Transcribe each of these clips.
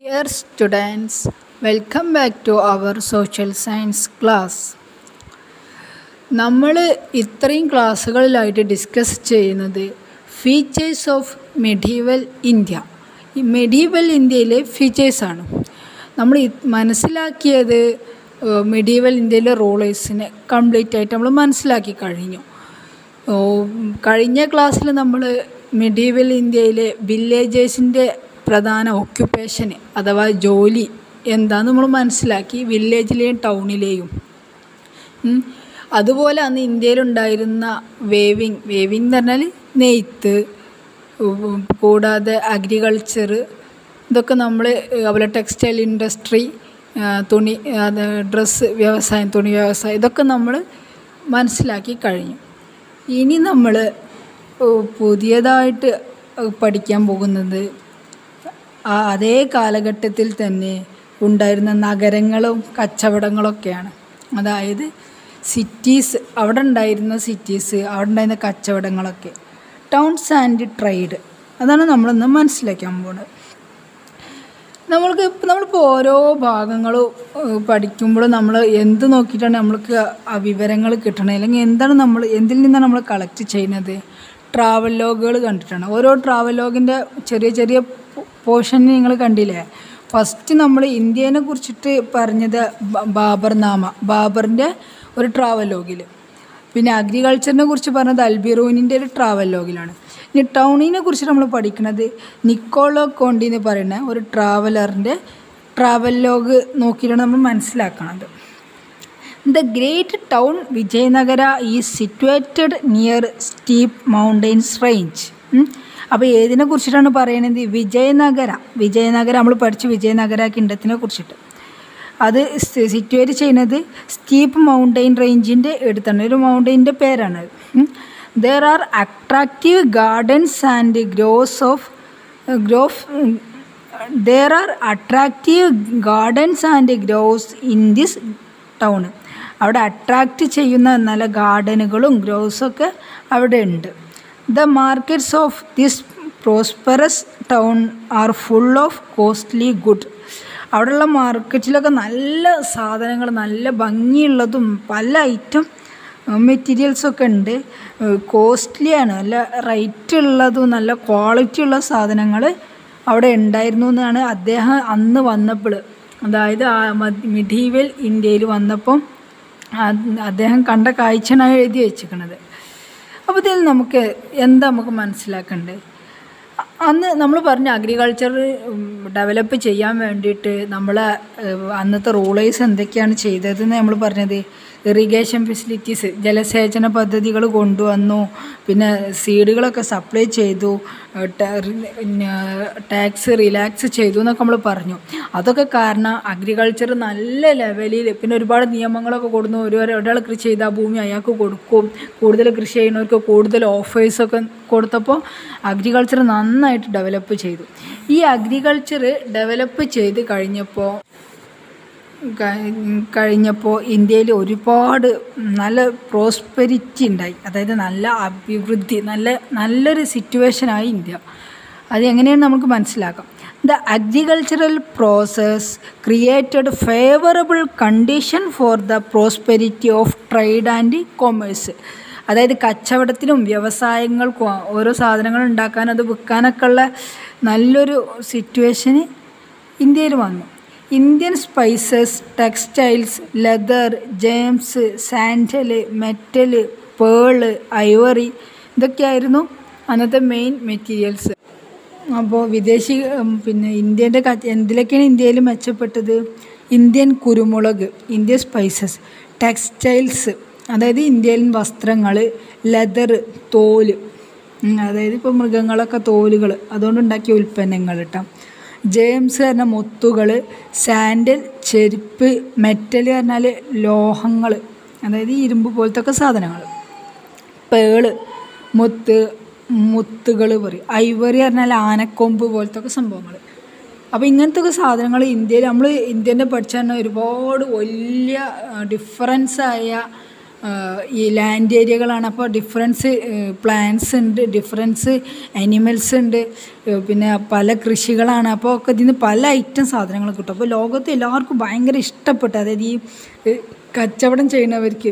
Dear students, welcome back to our social science class. നമ്മൾ ഇത്രയും ക്ലാസ്സുകളിലായിട്ട് discuss ചെയ്യുന്നത് features of medieval India. ഈ medieval ഇന്ത്യയിലെ ഫീച്ചേഴ്സാണ് നമ്മൾ മനസ്സിലാക്കിയത്. മെഡീവൽ ഇന്ത്യയിലെ റൂളേഴ്സിനെ കംപ്ലീറ്റ് ആയിട്ട് നമ്മൾ മനസ്സിലാക്കി കഴിഞ്ഞു. കഴിഞ്ഞ ക്ലാസ്സിൽ നമ്മൾ മെഡീവൽ ഇന്ത്യയിലെ വില്ലേജേഴ്സിൻ്റെ പ്രധാന ഓക്യുപ്പേഷന് അഥവാ ജോലി എന്താണെന്ന് നമ്മൾ മനസ്സിലാക്കി, വില്ലേജിലെയും ടൗണിലെയും. അതുപോലെ അന്ന് ഇന്ത്യയിലുണ്ടായിരുന്ന വേവിങ് എന്ന് പറഞ്ഞാൽ നെയ്ത്ത്, കൂടാതെ അഗ്രികൾച്ചർ, ഇതൊക്കെ നമ്മൾ അതുപോലെ ടെക്സ്റ്റൈൽ ഇൻഡസ്ട്രി, ഡ്രസ്സ് വ്യവസായം, തുണി വ്യവസായം, ഇതൊക്കെ നമ്മൾ മനസ്സിലാക്കി കഴിഞ്ഞു. ഇനി നമ്മൾ പുതിയതായിട്ട് പഠിക്കാൻ പോകുന്നത് അതേ കാലഘട്ടത്തിൽ തന്നെ ഉണ്ടായിരുന്ന നഗരങ്ങളും കച്ചവടങ്ങളൊക്കെയാണ്. അതായത് സിറ്റീസ്, അവിടെ ഉണ്ടായിരുന്ന കച്ചവടങ്ങളൊക്കെ, ടൗൺസ് ആൻഡ് ട്രേഡ്, അതാണ് നമ്മളിന്ന് മനസ്സിലാക്കാൻ പോകുന്നത്. നമ്മളിപ്പോൾ ഓരോ ഭാഗങ്ങളും പഠിക്കുമ്പോൾ നമ്മൾ എന്ത് നോക്കിയിട്ടാണ് നമ്മൾക്ക് ആ വിവരങ്ങൾ കിട്ടണത്, അല്ലെങ്കിൽ എന്തിൽ നിന്നാണ് നമ്മൾ കളക്ട് ചെയ്യുന്നത്? ട്രാവൽ ലോഗുകൾ കണ്ടിട്ടാണ്. ഓരോ ട്രാവൽ ലോഗിൻ്റെ ചെറിയ ചെറിയ പോർഷൻ നിങ്ങൾ കണ്ടില്ലേ? ഫസ്റ്റ് നമ്മൾ ഇന്ത്യനെ കുറിച്ചിട്ട് പറഞ്ഞത് ബാബറിൻ്റെ ഒരു ട്രാവൽ ലോഗിൽ, പിന്നെ അഗ്രികൾച്ചറിനെ കുറിച്ച് പറഞ്ഞത് അൽബിറൂനിൻ്റെ ഒരു ട്രാവൽ ലോഗിലാണ്. ഇനി ടൗണിനെ കുറിച്ച് നമ്മൾ പഠിക്കുന്നത് നിക്കോളോ കോണ്ടി എന്ന് പറയുന്ന ഒരു ട്രാവലറിൻ്റെ ട്രാവൽ ലോഗ് നോക്കിയിട്ടാണ് നമ്മൾ മനസ്സിലാക്കുന്നത്. The great town Vijayanagara is situated near steep mountains range. അപ്പോൾ ഏതിനെ കുറിച്ചിട്ടാണ് പറയുന്നത്? വിജയനഗര നമ്മൾ പഠിച്ചു, വിജയനഗര കിങ്ഡത്തിനെ കുറിച്ചിട്ട്. അത് സിറ്റുവേറ്റ് ചെയ്യുന്നത് സ്റ്റീപ്പ് മൗണ്ടെയിൻ റേഞ്ചിൻ്റെ അടുത്താണ്. ഒരു മൗണ്ടെയിൻ്റെ പേരാണ്. There are attractive gardens and Groves in this town. അവിടെ അട്രാക്റ്റ് ചെയ്യുന്ന നല്ല ഗാർഡനുകളും ഗ്രോവ്സൊക്കെ അവിടെ ഉണ്ട്. The markets of this prosperous town R full of costly good. അവിടെയുള്ള മാർക്കറ്റിലൊക്കെ നല്ല സാധനങ്ങൾ, നല്ല ഭംഗിയുള്ളതും പല ഐറ്റം മെറ്റീരിയൽസൊക്കെ ഉണ്ട്. കോസ്റ്റ്ലിയാണ്, നല്ല റേറ്റ് ഉള്ളതും നല്ല ക്വാളിറ്റി ഉള്ള സാധനങ്ങൾ അവിടെ ഉണ്ടായിരുന്നു എന്നാണ് അദ്ദേഹം അന്ന് വന്നപ്പോൾ, അതായത് മെഡീവൽ ഇന്ത്യയിൽ വന്നപ്പം അദ്ദേഹം കണ്ട കാഴ്ചയാണ് എഴുതി വെച്ചിരിക്കുന്നത്. അപ്പോൾ ഇതിൽ നമുക്ക് മനസ്സിലാക്കേണ്ടത്, അന്ന് നമ്മൾ പറഞ്ഞ അഗ്രികൾച്ചർ ഡെവലപ്പ് ചെയ്യാൻ വേണ്ടിയിട്ട് നമ്മളെ അന്നത്തെ റൂളേഴ്സ് എന്തൊക്കെയാണ് ചെയ്തതെന്ന് നമ്മൾ പറഞ്ഞത്. ഇറിഗേഷൻ ഫെസിലിറ്റീസ്, ജലസേചന പദ്ധതികൾ കൊണ്ടുവന്നു, പിന്നെ സീഡുകളൊക്കെ സപ്ലൈ ചെയ്തു, ടാക്സ് റിലാക്സ് ചെയ്തു എന്നൊക്കെ നമ്മൾ പറഞ്ഞു. അതൊക്കെ കാരണം അഗ്രികൾച്ചർ നല്ല ലെവലിൽ, പിന്നെ ഒരുപാട് നിയമങ്ങളൊക്കെ കൊടുന്നു. ഒരാൾ കൃഷി ചെയ്താൽ ഭൂമി അയാൾക്ക് കൊടുക്കും, കൂടുതൽ കൃഷി ചെയ്യുന്നവർക്ക് കൂടുതൽ ഓഫേഴ്സൊക്കെ കൊടുത്തപ്പോൾ അഗ്രികൾച്ചർ നന്നായിട്ട് ഡെവലപ്പ് ചെയ്തു. ഈ അഗ്രികൾച്ചർ ഡെവലപ്പ് ചെയ്ത് കഴിഞ്ഞപ്പോൾ ഇന്ത്യയിൽ ഒരുപാട് നല്ല പ്രോസ്പെരിറ്റി ഉണ്ടായി. അതായത് നല്ല അഭിവൃദ്ധി, നല്ലൊരു സിറ്റുവേഷനായി ഇന്ത്യ. അത് എങ്ങനെയാണ് നമുക്ക് മനസ്സിലാക്കാം. The agricultural process created favourable condition for the prosperity of trade and commerce. അതായത് കച്ചവടത്തിനും വ്യവസായങ്ങൾക്കും ഓരോ സാധനങ്ങൾ ഉണ്ടാക്കാൻ, അത് വിൽക്കാനൊക്കെ ഉള്ള നല്ലൊരു സിറ്റുവേഷന് ഇന്ത്യയിൽ വന്നു. Indian spices, textiles, leather, gems, sandal, metal, pearl, ivory, ഇതൊക്കെയായിരുന്നു അന്നത്തെ മെയിൻ മെറ്റീരിയൽസ്. അപ്പോൾ പിന്നെ എന്തിലൊക്കെയാണ് ഇന്ത്യയിൽ മെച്ചപ്പെട്ടത്? ഇന്ത്യൻ കുരുമുളക്, ഇന്ത്യൻ സ്പൈസസ്, ടെക്സ്റ്റൈൽസ്, അതായത് ഇന്ത്യൻ വസ്ത്രങ്ങൾ, ലെതർ, തോല്, അതായത് ഇപ്പോൾ മൃഗങ്ങളൊക്കെ തോലുകൾ അതുകൊണ്ടുണ്ടാക്കിയ ഉൽപ്പന്നങ്ങൾ കേട്ടോ. ജെയിംസ് പറഞ്ഞാൽ മുത്തുകൾ, സാൻഡൽ ചെരുപ്പ്, മെറ്റൽ പറഞ്ഞാൽ ലോഹങ്ങൾ, അതായത് ഇരുമ്പ് പോലത്തെ ഒക്കെ സാധനങ്ങൾ, പേള് മുത്തുകൾ പറയും, ഐവറി പറഞ്ഞാൽ ആനക്കൊമ്പ് പോലത്തെ ഒക്കെ സംഭവങ്ങൾ. അപ്പോൾ ഇങ്ങനത്തെ ഒക്കെ സാധനങ്ങൾ ഇന്ത്യയിൽ നമ്മൾ പഠിച്ചാൽ ഒരുപാട് വലിയ ഡിഫറൻസായ ഈ ലാൻഡ് ഏരിയകളാണ്. അപ്പോൾ ഡിഫറൻസ് പ്ലാന്റ്സ് ഉണ്ട്, ഡിഫറൻസ് അനിമൽസ് ഉണ്ട്, പിന്നെ പല കൃഷികളാണ്. അപ്പോൾ ഒക്കെ ഇതിൽ നിന്ന് പല ഐറ്റം സാധനങ്ങൾ കിട്ടും. അപ്പോൾ ലോകത്ത് എല്ലാവർക്കും ഭയങ്കര ഇഷ്ടപ്പെട്ടു. അതായത് ഈ കച്ചവടം ചെയ്യുന്നവർക്ക്,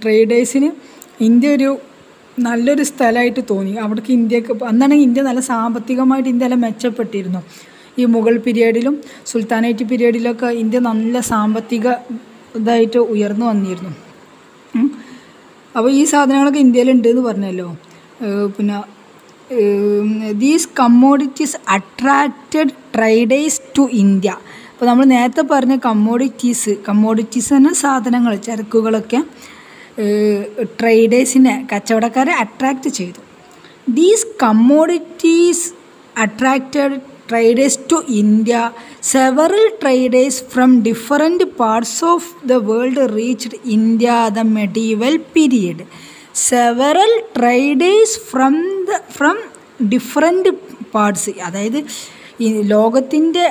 ട്രേഡേഴ്സിന് ഇന്ത്യ ഒരു നല്ലൊരു സ്ഥലമായിട്ട് തോന്നി. അവിടേക്ക് ഇന്ത്യക്ക് അന്നാണെങ്കിൽ ഇന്ത്യ നല്ല സാമ്പത്തികമായിട്ട് ഇന്ത്യ എല്ലാം മെച്ചപ്പെട്ടിരുന്നു. ഈ മുഗൾ പീരീഡിലും സുൽത്താനേറ്റ് പീരീഡിലൊക്കെ ഇന്ത്യ നല്ല സാമ്പത്തിക ഇതായിട്ട് ഉയർന്നു വന്നിരുന്നു. അപ്പോൾ ഈ സാധനങ്ങളൊക്കെ ഇന്ത്യയിലുണ്ട് എന്ന് പറഞ്ഞല്ലോ. പിന്നെ these commodities attracted traders to India. അപ്പോൾ നമ്മൾ നേരത്തെ പറഞ്ഞ കമ്മോഡിറ്റീസ് എന്ന സാധനങ്ങൾ, ചരക്കുകളൊക്കെ ട്രേഡേഴ്സിനെ, കച്ചവടക്കാരെ അട്രാക്റ്റ് ചെയ്തു. These commodities attracted traders to India. Several traders from different parts of the world reached India the medieval period. Several traders from different parts, അതായത് ഈ ലോകത്തിൻ്റെ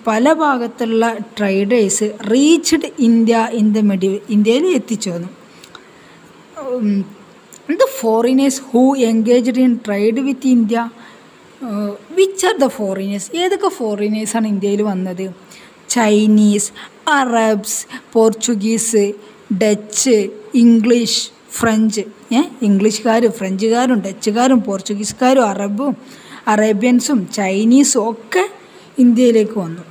പല ഭാഗത്തുള്ള traders reached India in the medieval, ഇന്ത്യയിൽ എത്തിച്ചേർന്നു. The foreigners who engaged in trade with India. Which are the foreigners? ഏതൊക്കെ ഫോറിനേഴ്സാണ് ഇന്ത്യയിൽ വന്നത്? Chinese, Arabs, Portuguese, Dutch, English, French. ഇംഗ്ലീഷുകാരും ഫ്രഞ്ചുകാരും ഡച്ചുകാരും പോർച്ചുഗീസുകാരും അറേബ്യൻസും ചൈനീസും ഒക്കെ ഇന്ത്യയിലേക്ക് വന്നു.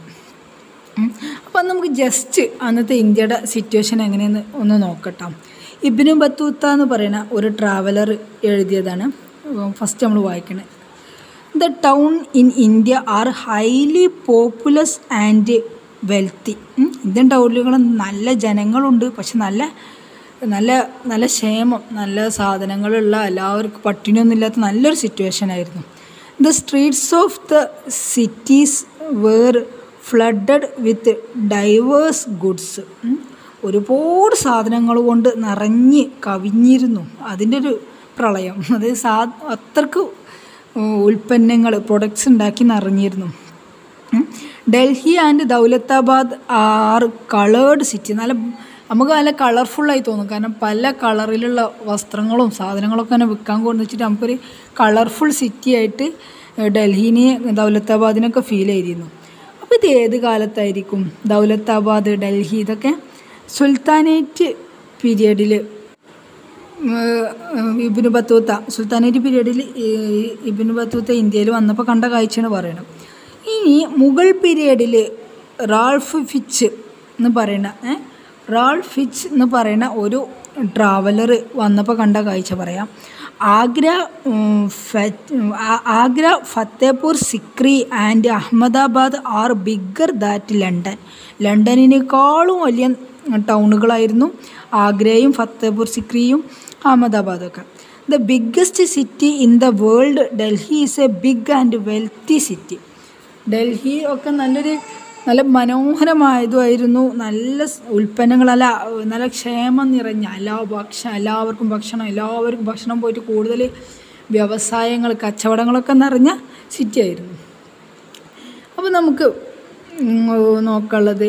അപ്പം നമുക്ക് ജസ്റ്റ് അന്നത്തെ ഇന്ത്യയുടെ സിറ്റുവേഷൻ എങ്ങനെയെന്ന് ഒന്ന് നോക്കട്ടാം. ഇബ്നു ബത്തൂത്ത എന്ന് പറയുന്ന ഒരു ട്രാവലർ എഴുതിയതാണ്. ഫസ്റ്റ് നമ്മൾ വായിക്കണേ. The town in India are highly populous and wealthy. Indian ടൗണുകൾ നല്ല ജനങ്ങളുണ്ട്, പക്ഷെ നല്ല നല്ല നല്ല ക്ഷേമം, നല്ല സാധനങ്ങളുള്ള, എല്ലാവർക്കും പട്ടിണിയൊന്നും ഇല്ലാത്ത നല്ലൊരു സിറ്റുവേഷൻ ആയിരുന്നു. The streets of the cities were flooded with diverse goods. ഒരുപാട് സാധനങ്ങൾ കൊണ്ട് നിറഞ്ഞ് കവിഞ്ഞിരുന്നു. അതിൻ്റെ ഒരു പ്രളയം, അത് അത്രക്ക് ഉൽപ്പന്നങ്ങൾ, പ്രൊഡക്ട്സ് ഉണ്ടാക്കി നിറഞ്ഞിരുന്നു. Delhi and Daulatabad R coloured city. നമുക്ക് നല്ല കളർഫുള്ളായി തോന്നും. കാരണം പല കളറിലുള്ള വസ്ത്രങ്ങളും സാധനങ്ങളൊക്കെ തന്നെ വിൽക്കാൻ കൊണ്ടുവച്ചിട്ട് നമുക്കൊരു കളർഫുൾ സിറ്റി ആയിട്ട് ഡൽഹിനെ ദൗലത്താബാദിനൊക്കെ ഫീൽ ചെയ്തിരുന്നു. അപ്പോൾ ഇത് ഏത് കാലത്തായിരിക്കും? ദൗലത്താബാദ്, ഡൽഹി ഇതൊക്കെ സുൽത്താനേറ്റ് പീരിയഡിൽ ഇബ്നു ബത്തൂത്ത, സുൽത്താനേറ്റ് പീരീഡിൽ ഇബ്നു ബത്തൂത്ത ഇന്ത്യയിൽ വന്നപ്പോൾ കണ്ട കാഴ്ചയാണ് പറയണം. ഇനി മുഗൾ പീരീഡിൽ റാൾഫ് ഫിച്ച് എന്ന് പറയുന്ന ഒരു ട്രാവലർ വന്നപ്പോൾ കണ്ട കാഴ്ച പറയാം. Agra, Fatehpur Sikri and Ahmedabad are bigger that London. ലണ്ടനിനേക്കാളും വലിയ ടൗണുകളായിരുന്നു ആഗ്രയും ഫത്തേപൂർ സിക്രിയും അഹമ്മദാബാദൊക്കെ. The biggest city in the world, Delhi is a big and wealthy city. Delhi ഒക്കെ നല്ല മനോഹരമായതുമായിരുന്നു. നല്ല ഉൽപ്പന്നങ്ങൾ, നല്ല ക്ഷേമം നിറഞ്ഞ, എല്ലാവർക്കും ഭക്ഷണം പോയിട്ട് കൂടുതൽ വ്യവസായങ്ങൾ, കച്ചവടങ്ങളൊക്കെ നിറഞ്ഞ സിറ്റി ആയിരുന്നു. അപ്പോൾ നമുക്ക് നോക്കാനുള്ളത്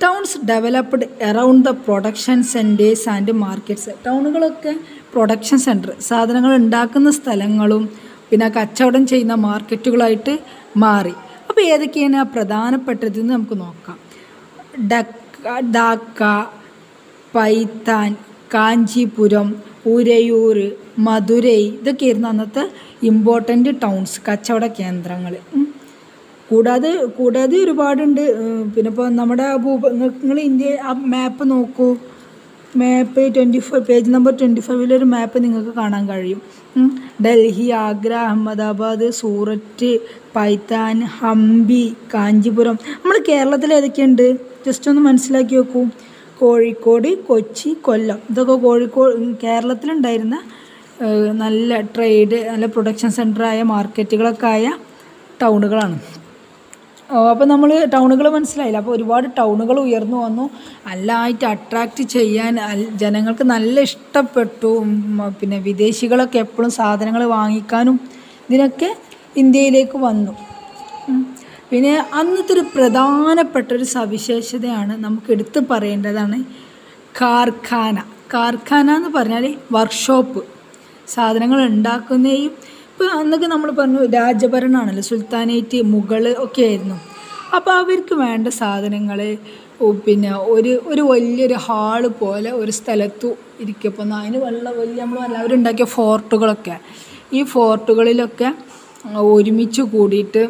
towns developed around the production centres and markets. ടൗണുകളൊക്കെ പ്രൊഡക്ഷൻ സെൻറ്റർ, സാധനങ്ങൾ ഉണ്ടാക്കുന്ന സ്ഥലങ്ങളും പിന്നെ കച്ചവടം ചെയ്യുന്ന മാർക്കറ്റുകളായിട്ട് മാറി. അപ്പോൾ ഏതൊക്കെയാണ് പ്രധാനപ്പെട്ടതെന്ന് നമുക്ക് നോക്കാം. ധാക്ക, പൈത്താൻ, കാഞ്ചീപുരം, ഉരയൂർ, മധുരൈ ഇതൊക്കെയായിരുന്നു അന്നത്തെ ഇമ്പോർട്ടൻ്റ് ടൗൺസ്, കച്ചവട കേന്ദ്രങ്ങൾ. കൂടാതെ ഒരുപാടുണ്ട്. പിന്നെ ഇപ്പോൾ നമ്മുടെ നിങ്ങൾ ഇന്ത്യ ആ മാപ്പ് നോക്കൂ. മാപ്പ് 24, പേജ് നമ്പർ 25 മാപ്പ് നിങ്ങൾക്ക് കാണാൻ കഴിയും. ഡൽഹി, ആഗ്ര, അഹമ്മദാബാദ്, സൂററ്റ്, പൈത്താൻ, ഹംപി, കാഞ്ചീപുരം. നമ്മൾ കേരളത്തിൽ ഏതൊക്കെയുണ്ട് ജസ്റ്റ് ഒന്ന് മനസ്സിലാക്കി നോക്കൂ. കോഴിക്കോട്, കൊച്ചി, കൊല്ലം ഇതൊക്കെ കേരളത്തിലുണ്ടായിരുന്ന നല്ല ട്രേഡ്, നല്ല പ്രൊഡക്ഷൻ സെൻ്ററായ മാർക്കറ്റുകളൊക്കെ ആയ ടൗണുകളാണ്. അപ്പോൾ നമ്മൾ ടൗണുകൾ മനസ്സിലായില്ല. അപ്പോൾ ഒരുപാട് ടൗണുകൾ ഉയർന്നു വന്നു, നല്ലതായിട്ട് അട്രാക്റ്റ് ചെയ്യാൻ ജനങ്ങൾക്ക് നല്ല ഇഷ്ടപ്പെട്ടു. പിന്നെ വിദേശികളൊക്കെ എപ്പോഴും സാധനങ്ങൾ വാങ്ങിക്കാനും ഇതിനൊക്കെ ഇന്ത്യയിലേക്ക് വന്നു. പിന്നെ അന്നത്തെ ഒരു പ്രധാനപ്പെട്ട ഒരു സവിശേഷതയാണ് നമുക്ക് എടുത്തു പറയേണ്ടതാണ് കാർഖാന എന്ന് പറഞ്ഞാൽ വർക്ക്ഷോപ്പ്, സാധനങ്ങൾ ഉണ്ടാക്കുന്നതും. ഇപ്പോൾ അന്നൊക്കെ നമ്മൾ പറഞ്ഞു രാജഭരണമാണല്ലോ, സുൽത്താനേറ്റ്, മുഗൾ ഒക്കെ ആയിരുന്നു. അപ്പോൾ അവർക്ക് വേണ്ട സാധനങ്ങൾ പിന്നെ ഒരു വലിയൊരു ഹാള് പോലെ ഒരു സ്ഥലത്തു ഇരിക്കപ്പോൾ അതിന് വലിയ നമ്മൾ എല്ലാവരും ഉണ്ടാക്കിയ ഫോർട്ടുകളൊക്കെ, ഈ ഫോർട്ടുകളിലൊക്കെ ഒരുമിച്ച് കൂടിയിട്ട്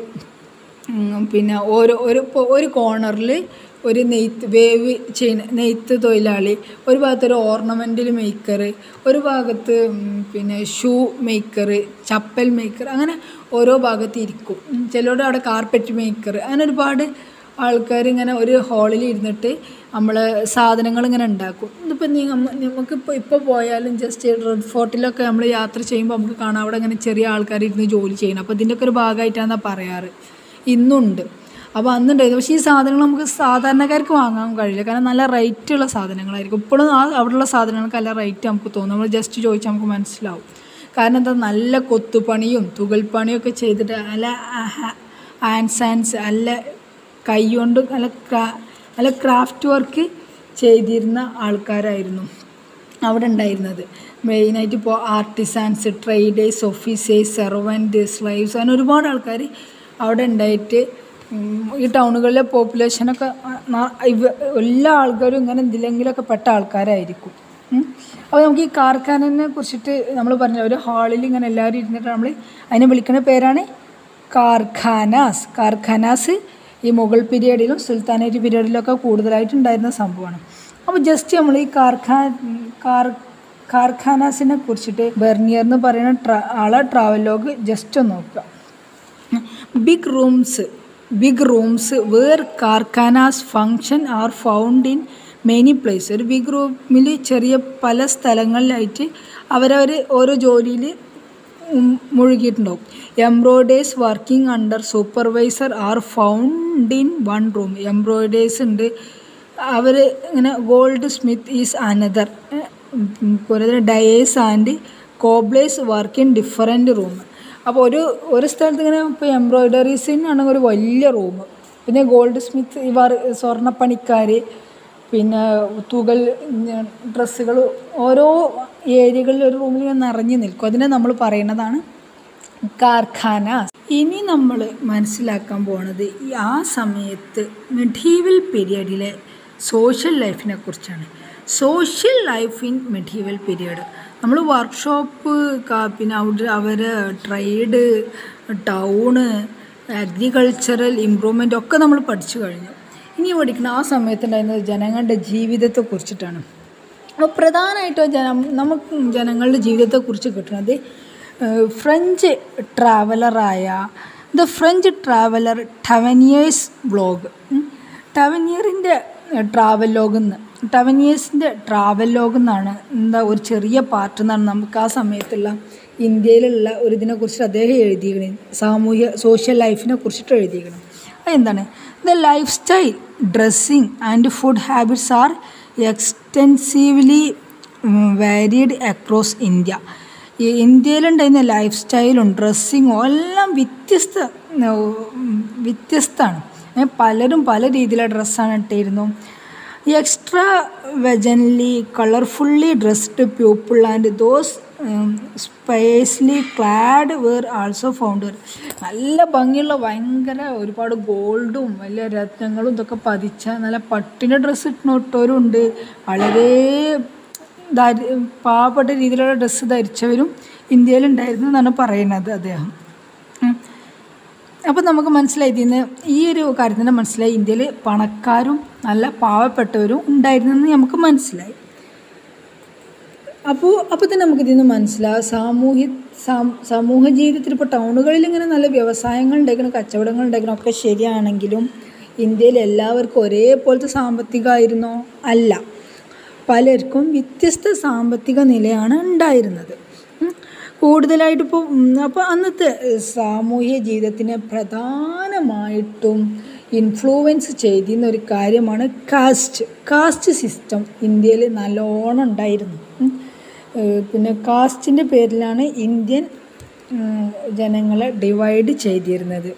പിന്നെ ഒരു കോർണറിൽ ഒരു നെയ്ത്ത് തൊഴിലാളി, ഒരു ഭാഗത്ത് ഒരു ഓർണമെൻ്റൽ മേക്കർ, ഒരു ഭാഗത്ത് പിന്നെ ഷൂ മേക്കർ, ചപ്പൽ മേക്കർ, അങ്ങനെ ഓരോ ഭാഗത്ത് ഇരിക്കും. ചിലരുടെ അവിടെ കാർപ്പറ്റ് മേക്കർ, അങ്ങനെ ഒരുപാട് ആൾക്കാർ ഇങ്ങനെ ഒരു ഹാളിൽ ഇരുന്നിട്ട് നമ്മൾ സാധനങ്ങൾ ഇങ്ങനെ ഉണ്ടാക്കും. ഇതിപ്പോൾ നമുക്കിപ്പോൾ പോയാലും ജസ്റ്റ് റെഡ് ഫോർട്ടിലൊക്കെ നമ്മൾ യാത്ര ചെയ്യുമ്പോൾ നമുക്ക് കാണാം അവിടെ ഇങ്ങനെ ചെറിയ ആൾക്കാർ ഇരുന്ന് ജോലി ചെയ്യണം. അപ്പോൾ ഇതിൻ്റെയൊക്കെ ഒരു ഭാഗമായിട്ടാണ് പറയാറ്. ഇന്നുണ്ട്. അപ്പോൾ അന്നുണ്ടായിരുന്നു. പക്ഷേ ഈ സാധനങ്ങൾ നമുക്ക് സാധാരണക്കാർക്ക് വാങ്ങാൻ കഴിയില്ല, കാരണം നല്ല റേറ്റുള്ള സാധനങ്ങളായിരിക്കും. ഇപ്പോഴും അവിടെയുള്ള സാധനങ്ങൾക്ക് നല്ല റേറ്റ് നമുക്ക് തോന്നും. നമ്മൾ ജസ്റ്റ് ചോദിച്ചാൽ നമുക്ക് മനസ്സിലാവും. കാരണം എന്താ, നല്ല കൊത്തുപണിയും തുകൽപ്പണിയും ഒക്കെ ചെയ്തിട്ട് നല്ല ഹാൻഡ്സ് നല്ല കൈ കൊണ്ട് നല്ല ക്രാഫ്റ്റ് വർക്ക് ചെയ്തിരുന്ന ആൾക്കാരായിരുന്നു അവിടെ ഉണ്ടായിരുന്നത്. മെയിനായിട്ട് ഇപ്പോൾ artisans, traders, officers, servant, slaves, അങ്ങനെ ഒരുപാട് ആൾക്കാർ അവിടെ ഉണ്ടായിട്ട് ഈ ടൗണുകളിലെ പോപ്പുലേഷനൊക്കെ എല്ലാ ആൾക്കാരും ഇങ്ങനെ എന്തിലെങ്കിലുമൊക്കെ പെട്ട ആൾക്കാരായിരിക്കും. അപ്പോൾ നമുക്ക് ഈ കാർഖാനയെ കുറിച്ചിട്ട് നമ്മൾ പറഞ്ഞ ഒരു ഹാളിൽ ഇങ്ങനെ എല്ലാവരും ഇരുന്നിട്ട് നമ്മൾ അതിനെ വിളിക്കുന്ന പേരാണ് കാർഖാനാസ്. ഈ മുഗൾ പീരീഡിലും സുൽത്താനേറ്റ് പീരീഡിലൊക്കെ കൂടുതലായിട്ടുണ്ടായിരുന്ന സംഭവമാണ്. അപ്പോൾ ജസ്റ്റ് നമ്മൾ ഈ കാർഖാനാസിനെ കുറിച്ചിട്ട് ബെർണിയർ എന്ന് പറയുന്ന ആളെ ട്രാവൽ ലോഗ് ജസ്റ്റ് ഒന്ന് നോക്കുക. Big rooms where karkhanas function are found in many place. ഒരു ബിഗ് റൂമിൽ ചെറിയ പല സ്ഥലങ്ങളിലായിട്ട് അവരവർ ഓരോ ജോലിയിൽ മുഴുകിയിട്ടുണ്ടാവും. Embroiderers working under supervisor are found in one room. Embroiderers ഉണ്ട്, അവർ ഇങ്ങനെ ഗോൾഡ് സ്മിത്ത് ഈസ് അനദർ. അതുപോലെ dyers and cobblers work in different room. അപ്പോൾ ഒരു സ്ഥലത്ത് ഇങ്ങനെ ഇപ്പോൾ എംബ്രോയിഡറീസിനാണെങ്കിൽ ഒരു വലിയ റൂം, പിന്നെ ഗോൾഡ് സ്മിത്ത് സ്വർണ്ണപ്പണിക്കാർ, പിന്നെ തുകൽ ഡ്രസ്സുകൾ, ഓരോ ഏരിയകളിൽ ഒരു റൂമിൽ നിറഞ്ഞു നിൽക്കും. അതിനെ നമ്മൾ പറയുന്നതാണ് കാർഖാന. ഇനി നമ്മൾ മനസ്സിലാക്കാൻ പോകുന്നത് ആ സമയത്ത് മെഡീവൽ പീരിയഡിലെ സോഷ്യൽ ലൈഫിനെ കുറിച്ചാണ്. Social life in medieval period. നമ്മൾ വർക്ക്ഷോപ്പ്, പിന്നെ അവർ ട്രേഡ്, ടൗണ്, അഗ്രികൾച്ചറൽ ഇമ്പ്രൂവ്മെൻ്റ് ഒക്കെ നമ്മൾ പഠിച്ചു കഴിഞ്ഞു. ഇനി പഠിക്കുന്ന ആ സമയത്തുണ്ടായിരുന്നത് ജനങ്ങളുടെ ജീവിതത്തെക്കുറിച്ചിട്ടാണ്. അപ്പോൾ പ്രധാനമായിട്ടും നമുക്ക് ജനങ്ങളുടെ ജീവിതത്തെക്കുറിച്ച് കിട്ടുന്നത് ഫ്രഞ്ച് ട്രാവലറായ ഫ്രഞ്ച് ട്രാവലർ ടവനിയേഴ്സ് വ്ലോഗ്, ടവനിയറിൻ്റെ ട്രാവൽ ടവനിയേഴ്സിൻ്റെ ട്രാവൽ ലോഗ് എന്നാണ് ഒരു ചെറിയ പാർട്ട് എന്നാണ് നമുക്ക് ആ സമയത്തുള്ള ഇന്ത്യയിലുള്ള ഒരു ഇതിനെക്കുറിച്ചിട്ട് അദ്ദേഹം എഴുതിയിരിക്കണം. സോഷ്യൽ ലൈഫിനെ കുറിച്ചിട്ട് എഴുതിയിരിക്കണം. അതെന്താണ്? The lifestyle, dressing and food habits are extensively varied across India. ഈ ഇന്ത്യയിലുണ്ടായിരുന്ന ലൈഫ് സ്റ്റൈലും ഡ്രസ്സിങ്ങും എല്ലാം വ്യത്യസ്തമാണ്. പലരും പല രീതിയിലുള്ള ഡ്രസ്സാണ് ഇട്ടിരുന്നു. Extravagantly colourfully dressed people and those sparsely clad were also found. നല്ല ഭംഗിയുള്ള ഭയങ്കര ഒരുപാട് ഗോൾഡും വലിയ രത്നങ്ങളും ഇതൊക്കെ പതിച്ച നല്ല പട്ടിൻ്റെ ഡ്രസ്സ് ഇട്ടവരും ഉണ്ട്, വളരെ പാവപ്പെട്ട രീതിയിലുള്ള ഡ്രസ്സ് ധരിച്ചവരും ഇന്ത്യയിലുണ്ടായിരുന്നു എന്നാണ് പറയുന്നത് അദ്ദേഹം. അപ്പോൾ നമുക്ക് മനസ്സിലായി, ഇതിന് ഈ ഒരു കാര്യത്തിൻ്റെ മനസ്സിലായി ഇന്ത്യയിൽ പണക്കാരും നല്ല പാവപ്പെട്ടവരും ഉണ്ടായിരുന്നെന്ന് നമുക്ക് മനസ്സിലായി. അപ്പോൾ തന്നെ നമുക്കിതിൽ നിന്ന് മനസ്സിലാവും സമൂഹ ജീവിതത്തിൽ ഇപ്പോൾ ടൗണുകളിൽ ഇങ്ങനെ നല്ല വ്യവസായങ്ങൾ ഉണ്ടാക്കണം, കച്ചവടങ്ങൾ ഉണ്ടാക്കണം ഒക്കെ ശരിയാണെങ്കിലും ഇന്ത്യയിൽ എല്ലാവർക്കും ഒരേപോലത്തെ സാമ്പത്തികമായിരുന്നോ? അല്ല, പലർക്കും വ്യത്യസ്ത സാമ്പത്തിക നിലയാണ് ഉണ്ടായിരുന്നത്. കൂടുതലായിട്ട് അപ്പോൾ അന്നത്തെ സാമൂഹ്യ ജീവിതത്തിനെ പ്രധാനമായിട്ടും ഇൻഫ്ലുവൻസ് ചെയ്തിരുന്ന ഒരു കാര്യമാണ് കാസ്റ്റ് സിസ്റ്റം ഇന്ത്യയിൽ നല്ലോണം ഉണ്ടായിരുന്നു. പിന്നെ കാസ്റ്റിൻ്റെ പേരിലാണ് ഇന്ത്യൻ ജനങ്ങളെ ഡിവൈഡ് ചെയ്തിരുന്നത്.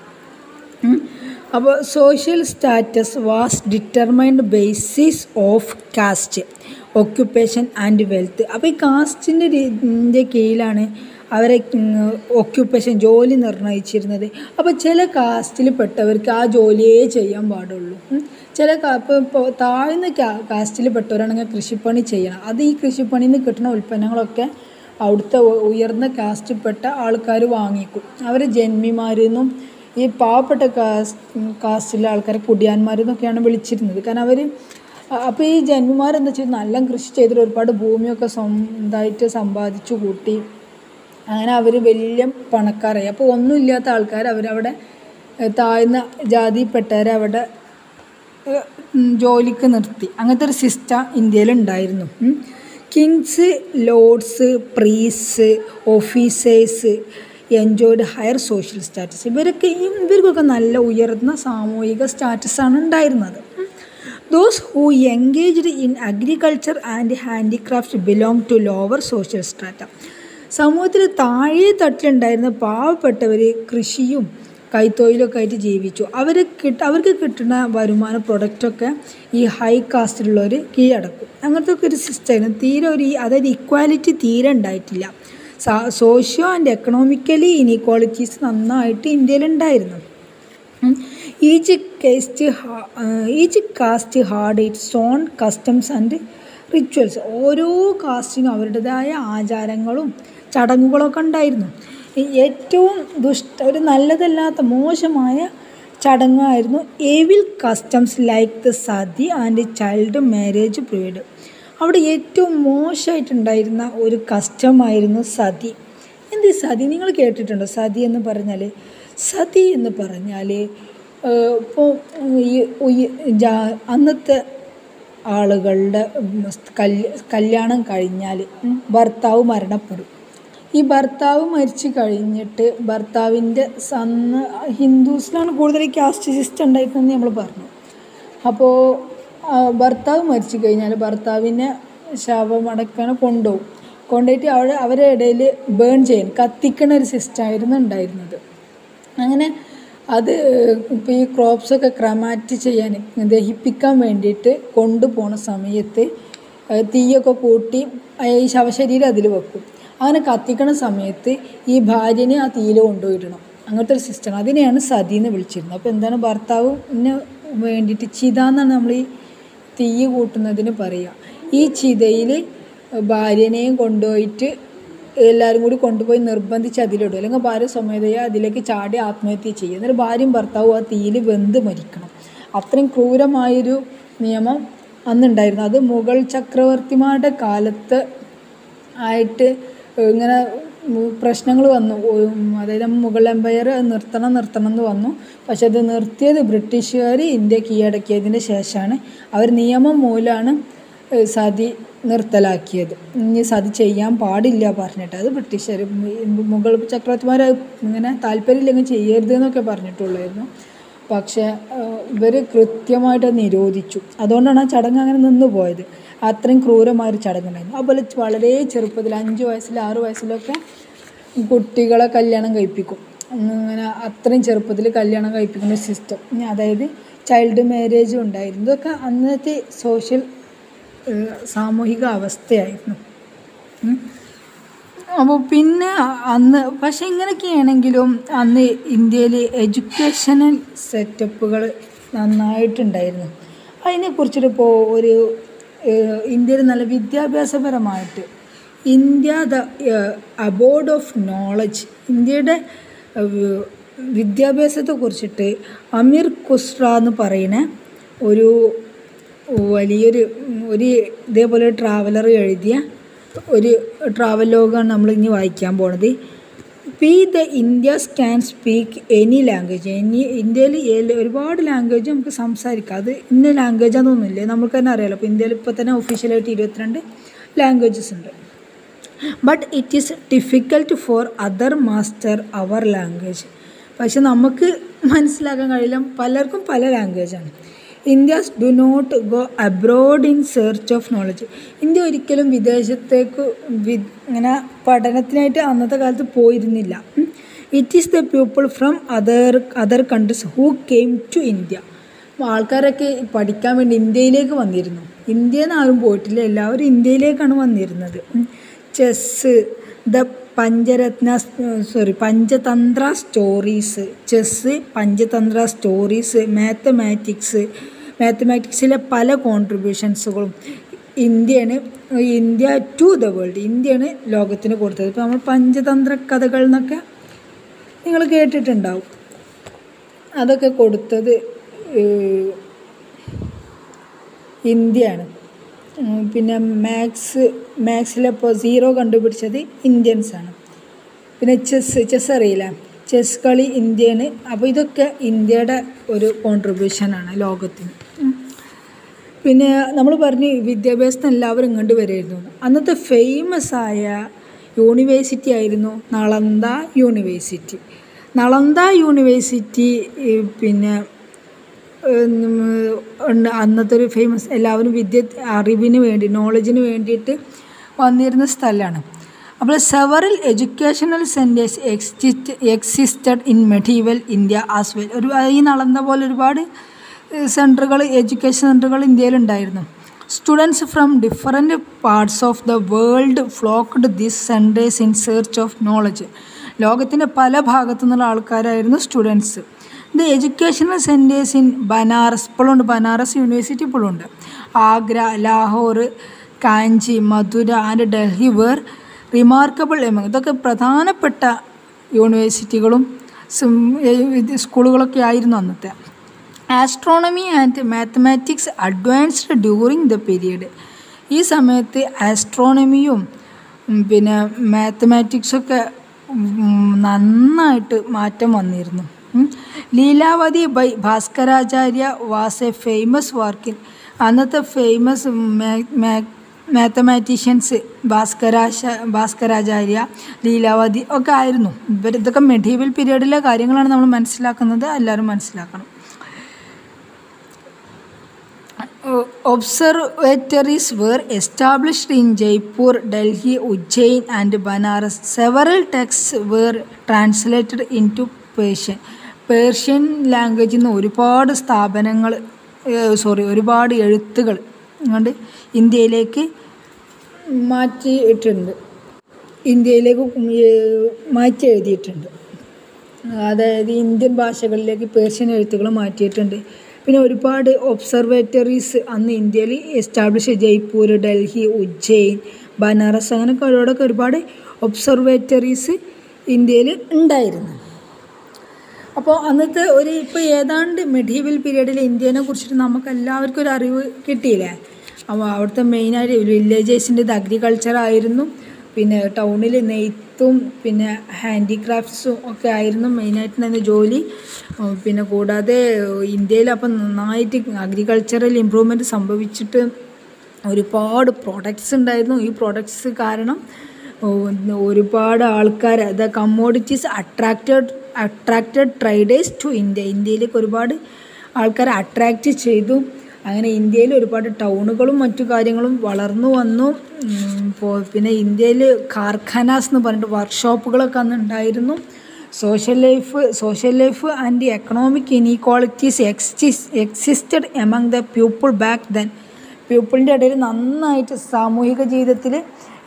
അപ്പോൾ social status was determined basis of caste, occupation and wealth. അപ്പോൾ ഈ കാസ്റ്റിൻ്റെ കീഴിലാണ് അവരെ ഒക്യുപ്പേഷൻ ജോലി നിർണ്ണയിച്ചിരുന്നത്. അപ്പോൾ ചില കാസ്റ്റിൽ പെട്ടവർക്ക് ആ ജോലിയേ ചെയ്യാൻ പാടുള്ളൂ. ചില ഇപ്പോൾ താഴ്ന്ന കാസ്റ്റിൽ പെട്ടവരാണെങ്കിൽ കൃഷിപ്പണി ചെയ്യണം. അത് ഈ കൃഷിപ്പണിയിൽ നിന്ന് കിട്ടുന്ന ഉൽപ്പന്നങ്ങളൊക്കെ അവിടുത്തെ ഉയർന്ന കാസ്റ്റിൽപ്പെട്ട ആൾക്കാർ വാങ്ങിക്കും. അവർ ജന്മിമാരെന്നും ഈ പാവപ്പെട്ട കാസ്റ്റിലെ ആൾക്കാരെ കുടിയാന്മാരെന്നൊക്കെയാണ് വിളിച്ചിരുന്നത്. കാരണം അവർ അപ്പോൾ ഈ ജന്മിമാരെന്താ വെച്ചാൽ നല്ല കൃഷി ചെയ്തിട്ട് ഒരുപാട് ഭൂമിയൊക്കെ സ്വന്തമായിട്ട് സമ്പാദിച്ചു കൂട്ടി. അങ്ങനെ അവർ വലിയ പണക്കാരായി. അപ്പോൾ ഒന്നുമില്ലാത്ത ആൾക്കാർ അവരവിടെ താഴ്ന്ന ജാതിപ്പെട്ടവരെ അവിടെ ജോലിക്ക് നിർത്തി. അങ്ങനത്തെ ഒരു സിസ്റ്റം ഇന്ത്യയിലുണ്ടായിരുന്നു. Kings, lords, priests, officers enjoyed higher social status. ഇവർക്കൊക്കെ നല്ല ഉയർന്ന സാമൂഹിക സ്റ്റാറ്റസാണ് ഉണ്ടായിരുന്നത്. Those who engaged in agriculture and handicraft belong to lower social strata. സമൂഹത്തിൽ താഴെ തട്ടിലുണ്ടായിരുന്ന പാവപ്പെട്ടവർ കൃഷിയും കൈത്തൊഴിലൊക്കെ ആയിട്ട് ജീവിച്ചു. അവർക്ക് കിട്ടുന്ന വരുമാന പ്രൊഡക്റ്റൊക്കെ ഈ ഹൈ കാസ്റ്റിലുള്ളവർ കീഴടക്കും. അങ്ങനത്തെ ഒക്കെ ഒരു സിസ്റ്റമായിരുന്നു. അതായത് ഇക്വാലിറ്റി തീരെ ഉണ്ടായിട്ടില്ല. സോഷ്യോ ആൻഡ് എക്കണോമിക്കലി ഇനീക്വാളിറ്റീസ് നന്നായിട്ട് ഇന്ത്യയിലുണ്ടായിരുന്നു. Each caste had its own customs and rituals. ഓരോ കാസ്റ്റിനും അവരുടേതായ ആചാരങ്ങളും ചടങ്ങുകളൊക്കെ ഉണ്ടായിരുന്നു. ഏറ്റവും ഒരു നല്ലതല്ലാത്ത മോശമായ ചടങ്ങായിരുന്നു evil customs like the sati and child marriage period. അവിടെ ഏറ്റവും മോശമായിട്ടുണ്ടായിരുന്ന ഒരു കസ്റ്റമായിരുന്നു സതി. എന്ത് സതി നിങ്ങൾ കേട്ടിട്ടുണ്ടോ? സതി എന്ന് പറഞ്ഞാൽ ഇപ്പോൾ അന്നത്തെ ആളുകളുടെ കല്യാണം കഴിഞ്ഞാൽ ഭർത്താവ് മരണപ്പെടും. ഈ ഭർത്താവ് മരിച്ചു കഴിഞ്ഞിട്ട് ഭർത്താവിൻ്റെ ഹിന്ദുസിലാണ് കൂടുതൽ കാസ്റ്റ് സിസ്റ്റം ഉണ്ടായിരുന്നതെന്ന് നമ്മൾ പറഞ്ഞു. അപ്പോൾ ഭർത്താവ് മരിച്ചു കഴിഞ്ഞാൽ ഭർത്താവിനെ ശവമടക്കാൻ കൊണ്ടുപോയിട്ട് അവരുടെ ഇടയിൽ ബേൺ ചെയ്യാൻ കത്തിക്കണ ഒരു സിസ്റ്റമായിരുന്നു ഉണ്ടായിരുന്നത്. അങ്ങനെ അത് ഇപ്പോൾ ഈ ക്രോപ്സൊക്കെ ക്രമാറ്റ് ചെയ്യാൻ ദഹിപ്പിക്കാൻ വേണ്ടിയിട്ട് കൊണ്ടുപോണ സമയത്ത് തീയൊക്കെ കൂട്ടി ഈ ശവശരീരം അതിൽ വെക്കും. അങ്ങനെ കത്തിക്കണ സമയത്ത് ഈ ഭാര്യനെ ആ തീയിൽ കൊണ്ടുപോയിടണം. അങ്ങനത്തെ ഒരു സിസ്റ്റം. അതിനെയാണ് സതി എന്ന് വിളിച്ചിരുന്നത്. അപ്പോൾ എന്താണ് ഭർത്താവിന് വേണ്ടിയിട്ട് ചിത എന്നാണ് നമ്മൾ ഈ തീ കൂട്ടുന്നതിന് പറയുക. ഈ ചിതയിൽ ഭാര്യനെയും കൊണ്ടുപോയിട്ട് എല്ലാവരും കൂടി കൊണ്ടുപോയി നിർബന്ധിച്ച് അതിലിടും. അല്ലെങ്കിൽ ഭാര്യ സ്വമേധയാ അതിലേക്ക് ചാടി ആത്മഹത്യ ചെയ്യും. എന്നിട്ട് ഭാര്യയും ഭർത്താവും ആ തീയിൽ വെന്ത് മരിക്കണം. അത്രയും ക്രൂരമായൊരു നിയമം അന്നുണ്ടായിരുന്നു. അത് മുഗൾ ചക്രവർത്തിമാരുടെ കാലത്ത് ആയിട്ട് ഇങ്ങനെ പ്രശ്നങ്ങൾ വന്നു. അതായത് മുഗൾ എംപയർ നിർത്തണം എന്ന് വന്നു. പക്ഷെ അത് നിർത്തിയത് ബ്രിട്ടീഷുകാർ ഇന്ത്യ കീഴടക്കിയതിന് ശേഷമാണ്. അവർ നിയമം മൂലമാണ് സതി നിർത്തലാക്കിയത്. ഇനി സതി ചെയ്യാൻ പാടില്ല പറഞ്ഞിട്ട്. അത് ബ്രിട്ടീഷുകാർ മുഗൾ ചക്രവർത്തിമാർ ഇങ്ങനെ താല്പര്യമില്ലെങ്കിൽ ചെയ്യരുത് എന്നൊക്കെ പറഞ്ഞിട്ടുള്ളായിരുന്നു. പക്ഷേ ഇവർ കൃത്യമായിട്ട് നിരോധിച്ചു. അതുകൊണ്ടാണ് ആ ചടങ്ങ് അങ്ങനെ നിന്ന് പോയത്. അത്രയും ക്രൂരമായൊരു ചടങ്ങുണ്ടായിരുന്നു. അതുപോലെ വളരെ ചെറുപ്പത്തിൽ 5 വയസ്സിൽ 6 വയസ്സിലൊക്കെ കുട്ടികളെ കല്യാണം കഴിപ്പിക്കും. അങ്ങനെ അത്രയും ചെറുപ്പത്തിൽ കല്യാണം കഴിപ്പിക്കുന്ന സിസ്റ്റം, അതായത് ചൈൽഡ് മാരേജും ഉണ്ടായിരുന്നു. ഇതൊക്കെ അന്നത്തെ സാമൂഹിക അവസ്ഥയായിരുന്നു. അപ്പോൾ പിന്നെ പക്ഷേ ഇങ്ങനെയൊക്കെയാണെങ്കിലും അന്ന് ഇന്ത്യയിൽ എഡ്യൂക്കേഷണൽ സെറ്റപ്പുകൾ നന്നായിട്ടുണ്ടായിരുന്നു. അതിനെക്കുറിച്ചിട്ട് ഇപ്പോൾ ഇന്ത്യയിൽ നല്ല വിദ്യാഭ്യാസപരമായിട്ട് ദ അബോർഡ് ഓഫ് നോളജ്, ഇന്ത്യയുടെ വിദ്യാഭ്യാസത്തെക്കുറിച്ചിട്ട് അമീർ ഖുസ്ര എന്ന് പറയുന്ന ഒരു ഇതേപോലെ ട്രാവലർ എഴുതിയ ഒരു ട്രാവൽ ലോഗാണ് നമ്മൾ ഇനി വായിക്കാൻ പോണത്. India's can speak any language. ഇന്ത്യയിൽ ഒരുപാട് ലാംഗ്വേജ് നമുക്ക് സംസാരിക്കാം. അത് ഇന്ന ലാംഗ്വേജാണെന്നൊന്നുമില്ല, നമുക്ക് തന്നെ അറിയാമല്ലോ. അപ്പോൾ ഇന്ത്യയിൽ ഇപ്പോൾ തന്നെ ഒഫീഷ്യലായിട്ട് 22 ലാംഗ്വേജസ് ഉണ്ട്. But it is difficult for other master our language. പക്ഷെ നമുക്ക് മനസ്സിലാക്കാൻ കഴിയില്ല, പലർക്കും പല ലാംഗ്വേജാണ്. Indians do not go abroad in search of knowledge. India ഒരിക്കലും വിദേശത്തേക്ക് ഇങ്ങനെ പഠനത്തിനായിട്ട് അന്നത്തെ കാലത്ത് പോയിരുന്നില്ല. It is the people from other countries who came to India. ആൾക്കാരൊക്കെ പഠിക്കാൻ വേണ്ടി ഇന്ത്യയിലേക്ക് വന്നിരുന്നു. ഇന്ത്യയിൽ നിന്ന് ആരും പോയിട്ടില്ല, എല്ലാവരും ഇന്ത്യയിലേക്കാണ് വന്നിരുന്നത്. Chess, Panchatantra stories, chess, Panchatantra stories, മാത്തമാറ്റിക്സിലെ പല കോൺട്രിബ്യൂഷൻസുകളും ഇന്ത്യ ടു ദ വേൾഡ്, ഇന്ത്യയാണ് ലോകത്തിന് കൊടുത്തത്. ഇപ്പോൾ നമ്മൾ പഞ്ചതന്ത്ര കഥകൾ എന്നൊക്കെ നിങ്ങൾ കേട്ടിട്ടുണ്ടാവും. അതൊക്കെ കൊടുത്തത് ഇന്ത്യയാണ്. പിന്നെ മാത്സിലിപ്പോൾ 0 കണ്ടുപിടിച്ചത് ഇന്ത്യൻസാണ്. പിന്നെ ചെസ്സ് അറിയില്ല, ചെസ് കളി ഇന്ത്യയാണ്. അപ്പോൾ ഇതൊക്കെ ഇന്ത്യയുടെ ഒരു കോൺട്രിബ്യൂഷനാണ് ലോകത്തിന്. പിന്നെ നമ്മൾ പറഞ്ഞ് വിദ്യാഭ്യാസത്തിന് എല്ലാവരും ഇങ്ങോട്ട് വരായിരുന്നു. അന്നത്തെ ഫേമസ് ആയ യൂണിവേഴ്സിറ്റി ആയിരുന്നു നളന്ദ യൂണിവേഴ്സിറ്റി. നളന്ദ യൂണിവേഴ്സിറ്റി പിന്നെ അന്നത്തെ ഒരു ഫേമസ്, എല്ലാവരും അറിവിന് വേണ്ടി, നോളജിന് വേണ്ടിയിട്ട് വന്നിരുന്ന സ്ഥലമാണ്. അപ്പോൾ several educational centres existed in medieval India as well. ഈ നളന്ദ പോലെ ഒരുപാട് എഡ്യൂക്കേഷൻ സെൻറ്ററുകൾ ഇന്ത്യയിലുണ്ടായിരുന്നു. Students from different parts of the world flocked this centres in search of knowledge. ലോകത്തിൻ്റെ പല ഭാഗത്തു നിന്നുള്ള ആൾക്കാരായിരുന്നു students. The educational centres in Banaras, ഇപ്പോഴുണ്ട്, ബനാറസ് യൂണിവേഴ്സിറ്റി ഇപ്പോഴുണ്ട്. Agra, Lahore, Kanchi, Madurai and Delhi were remarkable among. ഇതൊക്കെ പ്രധാനപ്പെട്ട യൂണിവേഴ്സിറ്റികളും സ്കൂളുകളൊക്കെ ആയിരുന്നു അന്നത്തെ. Astronomy and mathematics advanced during the period. ഈ സമയത്ത് ആസ്ട്രോണമിയും പിന്നെ മാത്തമാറ്റിക്സൊക്കെ നന്നായിട്ട് മാറ്റം വന്നിരുന്നു. Lilavati by Bhaskaracharya was a famous work in. അന്നത്തെ ഫേമസ് മാത്തമാറ്റീഷ്യൻസ് ഭാസ്കരാചാര്യ, ലീലാവതി ഒക്കെ ആയിരുന്നു. ഇതൊക്കെ മെഡീവൽ പീരീഡിലെ കാര്യങ്ങളാണ് നമ്മൾ മനസ്സിലാക്കുന്നത്, എല്ലാവരും മനസ്സിലാക്കണം. Observatories were established in Jaipur, Delhi, Ujjain and Banaras. Several texts were translated into Persian. Persian ലാംഗ്വേജിൽ നിന്ന് ഒരുപാട് എഴുത്തുകൾ കൊണ്ട് ഇന്ത്യയിലേക്ക് മാറ്റി എഴുതിയിട്ടുണ്ട്. അതായത് ഇന്ത്യൻ ഭാഷകളിലേക്ക് പേർഷ്യൻ എഴുത്തുകൾ മാറ്റിയിട്ടുണ്ട്. പിന്നെ ഒരുപാട് ഒബ്സർവേറ്ററീസ് അന്ന് ഇന്ത്യയിൽ എസ്റ്റാബ്ലിഷ്, ജയ്പൂർ, ഡൽഹി, ഉജ്ജയിൻ, ബനാറസ്, അങ്ങനെയൊക്കെ ഒരുപാട് ഒബ്സർവേറ്ററീസ് ഇന്ത്യയിൽ ഉണ്ടായിരുന്നു. അപ്പോൾ അന്നത്തെ ഇപ്പോൾ ഏതാണ്ട് മെഡീവൽ പീരീഡിൽ ഇന്ത്യനെ കുറിച്ചിട്ട് നമുക്ക് എല്ലാവർക്കും ഒരു അറിവ് കിട്ടിയില്ലേ. അപ്പോൾ അവിടുത്തെ മെയിനായിട്ട് വില്ലേജേഴ്സിൻ്റെ അഗ്രികൾച്ചർ ആയിരുന്നു. പിന്നെ ടൗണിൽ നെയ്ത്തും പിന്നെ ഹാൻഡിക്രാഫ്റ്റ്സും ഒക്കെ ആയിരുന്നു മെയിനായിട്ടുണ്ടായിരുന്ന ജോലി. പിന്നെ കൂടാതെ ഇന്ത്യയിൽ അപ്പം നന്നായിട്ട് അഗ്രികൾച്ചറൽ ഇമ്പ്രൂവ്മെൻറ്റ് സംഭവിച്ചിട്ട് ഒരുപാട് പ്രോഡക്ട്സ് ഉണ്ടായിരുന്നു. ഈ പ്രോഡക്ട്സ് കാരണം ഒരുപാട് ആൾക്കാർ, the commodities attracted traders to India. ഇന്ത്യയിലേക്ക് ഒരുപാട് ആൾക്കാരെ അട്രാക്റ്റ് ചെയ്തു. അങ്ങനെ ഇന്ത്യയിൽ ഒരുപാട് ടൗണുകളും മറ്റു കാര്യങ്ങളും വളർന്നു വന്നു. പിന്നെ ഇന്ത്യയിൽ കാർഖാനാസ് എന്ന് പറഞ്ഞിട്ട് വർക്ക്ഷോപ്പുകളൊക്കെ അന്ന് ഉണ്ടായിരുന്നു. Social life and economic inequalities existed among the people back then. പീപ്പിളിൻ്റെ ഇടയിൽ നന്നായിട്ട് സാമൂഹിക ജീവിതത്തിൽ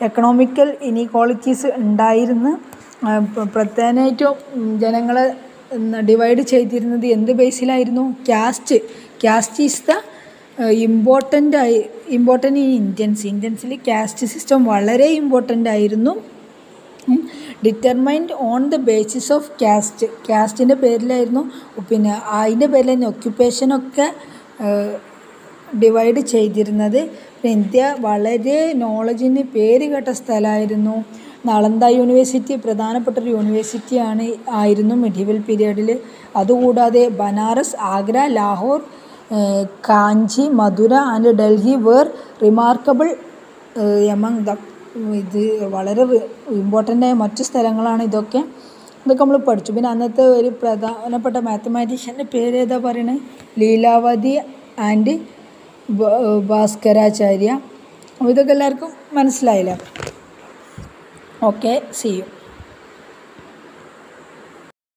എക്കണോമിക്കൽ ഇനീക്വാളിറ്റീസ് ഉണ്ടായിരുന്നു. പ്രത്യേകമായിട്ടും ജനങ്ങളെ ഡിവൈഡ് ചെയ്തിരുന്നത് എന്ത് ബേസിലായിരുന്നു? കാസ്റ്റ് ഈസ് ദ ഇമ്പോർട്ടൻ്റ് ഈ ഇന്ത്യൻസിൽ കാസ്റ്റ് സിസ്റ്റം വളരെ ഇമ്പോർട്ടൻ്റ് ആയിരുന്നു. Determined on the basis of കാസ്റ്റിൻ്റെ പേരിലായിരുന്നു. പിന്നെ അതിൻ്റെ പേരിലായിരുന്നു ഒക്യുപ്പേഷനൊക്കെ ഡിവൈഡ് ചെയ്തിരുന്നത്. ഇന്ത്യ വളരെ നോളജിന് പേര് കേട്ട സ്ഥലമായിരുന്നു. നളന്ദ യൂണിവേഴ്സിറ്റി പ്രധാനപ്പെട്ടൊരു ആയിരുന്നു മെഡീവൽ പീരിയഡിൽ. അതുകൂടാതെ Banaras, Agra, Lahore, Kanchi, Madurai and Delhi were remarkable among the. ഇത് വളരെ ഇമ്പോർട്ടൻ്റായ മറ്റു സ്ഥലങ്ങളാണ് ഇതൊക്കെ നമ്മൾ പഠിച്ചു. പിന്നെ അന്നത്തെ ഒരു പ്രധാനപ്പെട്ട മാത്തമാറ്റീഷ്യൻ്റെ പേര് ഏതാ പറയണത്? ലീലാവതി ആൻഡ് ഭാസ്കരാചാര്യ. ഇതൊക്കെ എല്ലാവർക്കും മനസ്സിലായില്ല. Okay, see U.